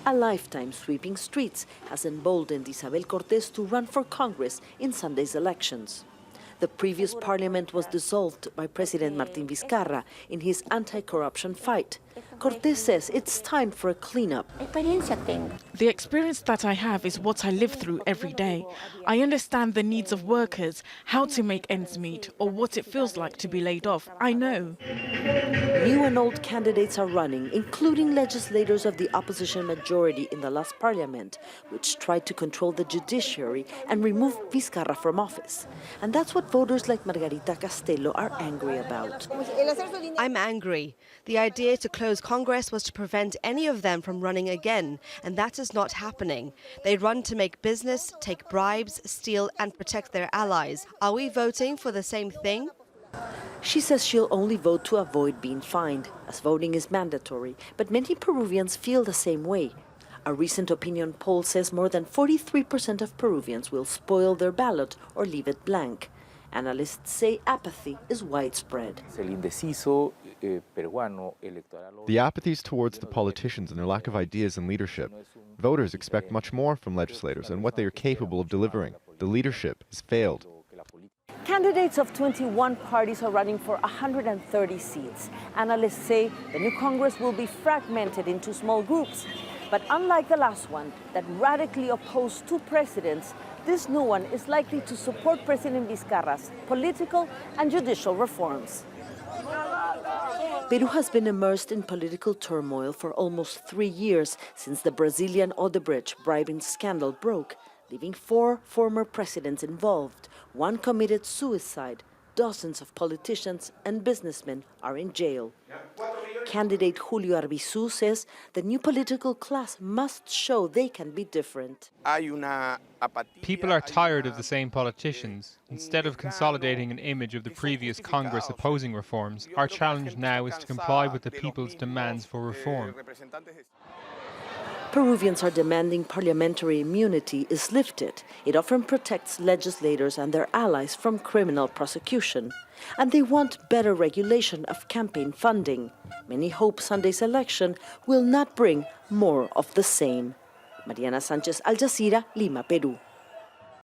A lifetime sweeping streets has emboldened Isabel CORTEZ to run for Congress in Sunday's elections. The previous parliament was dissolved by President Martin Vizcarra in his anti-corruption fight. CORTEZ says it's time for a cleanup. The experience that I have is what I live through every day. I understand the needs of workers, how to make ends meet, or what it feels like to be laid off. I know. New and old candidates are running, including legislators of the opposition majority in the last parliament, which tried to control the judiciary and remove Vizcarra from office. And that's what voters like Margarita CASTELLO are angry about. I'm angry. The idea to close Congress was to prevent any of them from running again, and that is not happening. They run to make business, take bribes, steal and protect their allies. Are we voting for the same thing? She says she'll only vote to avoid being fined, as voting is mandatory, but many Peruvians feel the same way. A recent opinion poll says more than 43% of Peruvians will spoil their ballot or leave it blank. Analysts say apathy is widespread. The apathy is towards the politicians and their lack of ideas and leadership. Voters expect much more from legislators and what they are capable of delivering. The leadership has failed. Candidates of 21 parties are running for 130 seats. Analysts say the new Congress will be fragmented into small groups. But unlike the last one, that radically opposed two presidents, this new one is likely to support President Vizcarra's political and judicial reforms. Peru has been immersed in political turmoil for almost 3 years since the Brazilian Odebrecht bribing scandal broke, leaving 4 former presidents involved. One committed suicide. Dozens of politicians and businessmen are in jail. Candidate JULIO ARBIZU says the new political class must show they can be different. People are tired of the same politicians. Instead of consolidating an image of the previous Congress opposing reforms, our challenge now is to comply with the people's demands for reform. Peruvians are demanding parliamentary immunity is lifted. It often protects legislators and their allies from criminal prosecution. And they want better regulation of campaign funding. Many hope Sunday's election will not bring more of the same. Mariana Sanchez, Jazeera, Lima, Peru.